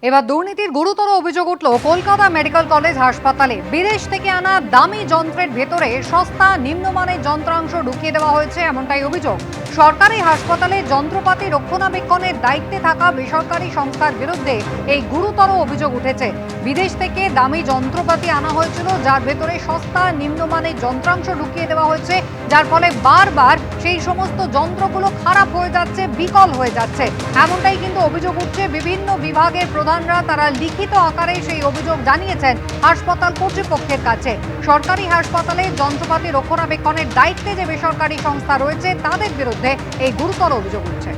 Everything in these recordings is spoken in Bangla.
এবার দুর্নীতির গুরুতর অভিযোগ উঠল কলকাতা মেডিকেল কলেজ হাসপাতালে। বিদেশ থেকে আনা দামি যন্ত্রের ভেতরে সস্তা নিম্নমানের যন্ত্রাংশ ঢুকিয়ে দেওয়া হয়েছে, এমনটাই অভিযোগ। সরকারি হাসপাতালে যন্ত্রপাতি রক্ষণাবেক্ষণের দায়িত্বে থাকা বেসরকারি সংস্থার বিরুদ্ধে এই গুরুতর অভিযোগ উঠেছে। বিদেশ থেকে দামি যন্ত্রপাতি আনা হয়েছিল, যার ভেতরে সস্তা নিম্নমানের যন্ত্রাংশ ঢুকিয়ে দেওয়া হয়েছে, যার ফলে বারবার সেই সমস্ত যন্ত্রগুলো খারাপ হয়ে যাচ্ছে, বিকল হয়ে যাচ্ছে। এমনটাই কিন্তু অভিযোগ উঠছে। বিভিন্ন বিভাগের প্রধানরা তারা লিখিত আকারে সেই অভিযোগ জানিয়েছেন হাসপাতাল কর্তৃপক্ষের কাছে। সরকারি হাসপাতালে যন্ত্রপাতি রক্ষণাবেক্ষণের দায়িত্বে যে বেসরকারি সংস্থা রয়েছে তাদের বিরুদ্ধে এই গুরুতর অভিযোগ উঠছে।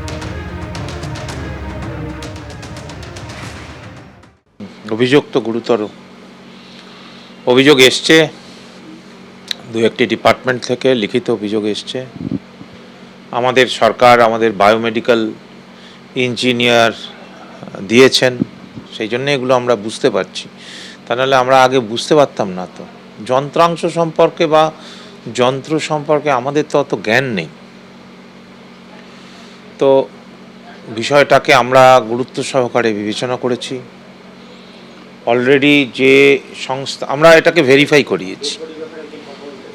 অভিযোগ তো গুরুতর। অভিযোগ এসছে দু একটি ডিপার্টমেন্ট থেকে, লিখিত অভিযোগ এসছে। আমাদের সরকার আমাদের বায়োমেডিক্যাল ইঞ্জিনিয়ার দিয়েছেন, সেই জন্য এগুলো আমরা বুঝতে পারছি। তা নাহলে আমরা আগে বুঝতে পারতাম না। তো যন্ত্রাংশ সম্পর্কে বা যন্ত্র সম্পর্কে আমাদের তো অত জ্ঞান নেই। তো বিষয়টাকে আমরা গুরুত্ব সহকারে বিবেচনা করেছি। অলরেডি যে সংস্থা, আমরা এটাকে ভেরিফাই করিয়েছি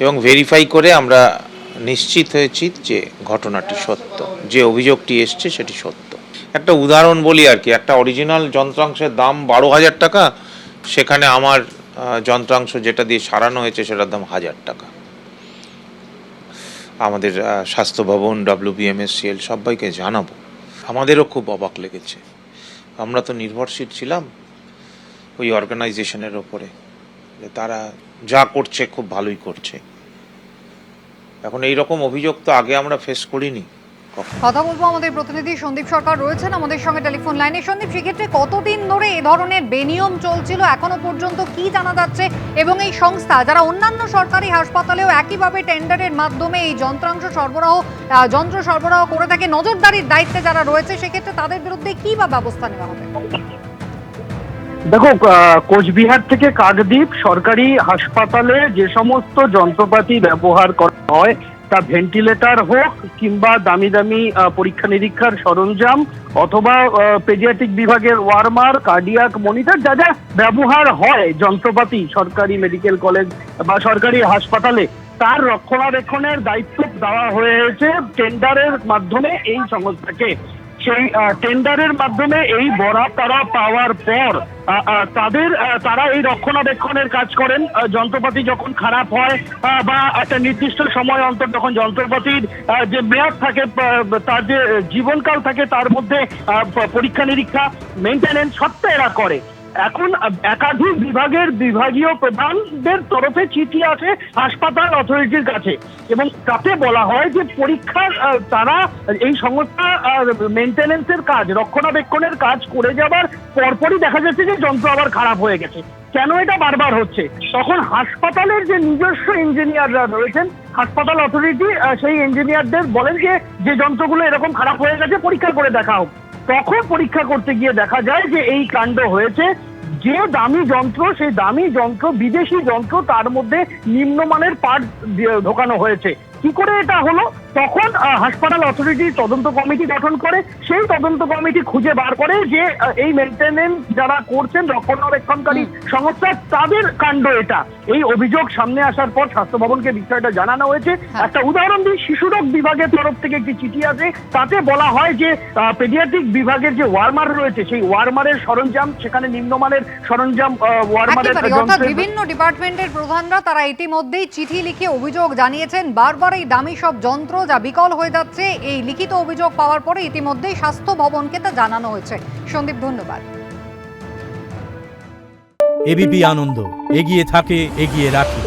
এবং ভেরিফাই করে আমরা নিশ্চিত হয়েছি যে ঘটনাটি সত্য, যে অভিযোগটি এসছে সেটি সত্য। একটা উদাহরণ বলি আর কি, একটা অরিজিনাল যন্ত্রাংশের দাম 12,000 টাকা, সেখানে আমার যন্ত্রাংশ যেটা দিয়ে সারানো হয়েছে সেটার দাম 1,000 টাকা। আমাদের স্বাস্থ্য ভবন, WBMSCL সবাইকে জানাবো। আমাদেরও খুব অবাক লেগেছে। আমরা তো নির্ভরশীল ছিলাম ওই অর্গানাইজেশনের ওপরে, যে তারা যা করছে খুব ভালোই করছে। এখন এই রকম অভিযোগ তো আগে আমরা ফেস করিনি। কথা বলবো, আমাদের প্রতিনিধি সন্দীপ সরকার রয়েছেন আমাদের সঙ্গে টেলিফোন লাইনে। সন্দীপ, সেক্ষেত্রে কতদিন ধরে এ ধরনের বেনিয়ম চলছিল, এখনো পর্যন্ত কি জানা যাচ্ছে? এবং এই সংস্থা যারা অন্যান্য সরকারি হাসপাতালেও একইভাবে টেন্ডারের মাধ্যমে এই যন্ত্র সরবরাহ করে থাকে, নজরদারির দায়িত্বে যারা রয়েছে, সেক্ষেত্রে তাদের বিরুদ্ধে কি বা ব্যবস্থা নেওয়া হবে? দেখো, কোচবিহার থেকে কাকদ্বীপ সরকারি হাসপাতালে যে সমস্ত যন্ত্রপাতি ব্যবহার করা হয়, তা ভেন্টিলেটর হোক কিংবা দামি দামি পরীক্ষা নিরীক্ষার সরঞ্জাম অথবা পেডিয়াট্রিক বিভাগের ওয়ার্মার, কার্ডিয়াক মনিটর, যা যা ব্যবহার হয় যন্ত্রপাতি সরকারি মেডিকেল কলেজ বা সরকারি হাসপাতালে, তার রক্ষণাবেক্ষণের দায়িত্ব দেওয়া হয়েছে টেন্ডারের মাধ্যমে এই সংস্থাকে। সেই টেন্ডারের মাধ্যমে এই বরাত তারা পাওয়ার পর তারা এই রক্ষণাবেক্ষণের কাজ করেন। যন্ত্রপাতি যখন খারাপ হয় বা একটা নির্দিষ্ট সময় অন্তর যখন যন্ত্রপাতির যে মেয়াদ থাকে, তার যে জীবনকাল থাকে, তার মধ্যে পরীক্ষা নিরীক্ষা, মেনটেনেন্স সবটা এরা করে। এখন একাধিক বিভাগের বিভাগীয় প্রধানদের তরফে চিঠি আসে হাসপাতাল অথরিটির কাছে এবং তাতে বলা হয় যে পরীক্ষার তারা এই সংস্থা মেনটেনেন্সের কাজ, রক্ষণাবেক্ষণের কাজ করে যাবার পরপরই দেখা যাচ্ছে যে যন্ত্র আবার খারাপ হয়ে গেছে। কেন এটা বারবার হচ্ছে? তখন হাসপাতালের যে নিজস্ব ইঞ্জিনিয়াররা রয়েছেন, হাসপাতাল অথরিটি সেই ইঞ্জিনিয়ারদের বলেন যে যন্ত্রগুলো এরকম খারাপ হয়ে গেছে, পরীক্ষা করে দেখা হোক। তখন পরীক্ষা করতে গিয়ে দেখা যায় যে এই কাণ্ড হয়েছে। যে দামি যন্ত্র, সেই দামি যন্ত্র বিদেশি যন্ত্র, তার মধ্যে নিম্নমানের পার্ট ঢোকানো হয়েছে। কি করে এটা হলো? তখন হাসপাতাল অথরিটি তদন্ত কমিটি গঠন করে। সেই তদন্ত কমিটি খুঁজে বার করে যে এই মেনটেনেন্স যারা করছেন, রক্ষণাবেক্ষণকারী সংস্থা, তাদের কাণ্ড এটা। এই অভিযোগ সামনে আসার পর স্বাস্থ্য ভবনকে বিষয়টা জানানো হয়েছে। একটা উদাহরণ দিই, শিশুরোগ বিভাগের তরফ থেকে একটি চিঠি আছে, তাতে বলা হয় যে পেডিয়াট্রিক বিভাগের যে ওয়ার্মার রয়েছে, সেই ওয়ার্মারের সরঞ্জাম, সেখানে নিম্নমানের সরঞ্জাম ওয়ার্মারের, অর্থাৎ বিভিন্ন ডিপার্টমেন্টের প্রধানরা তারা ইতিমধ্যেই চিঠি লিখে অভিযোগ জানিয়েছেন। বারবার এই দামি সব যন্ত্র যা বিকল হয়ে যাচ্ছে, এই লিখিত অভিযোগ পাওয়ার পরে ইতিমধ্যেই স্বাস্থ্য ভবনকে তা জানানো হয়েছে। সন্দীপ, ধন্যবাদ। এবিপি আনন্দ, এগিয়ে থাকে, এগিয়ে রাখে।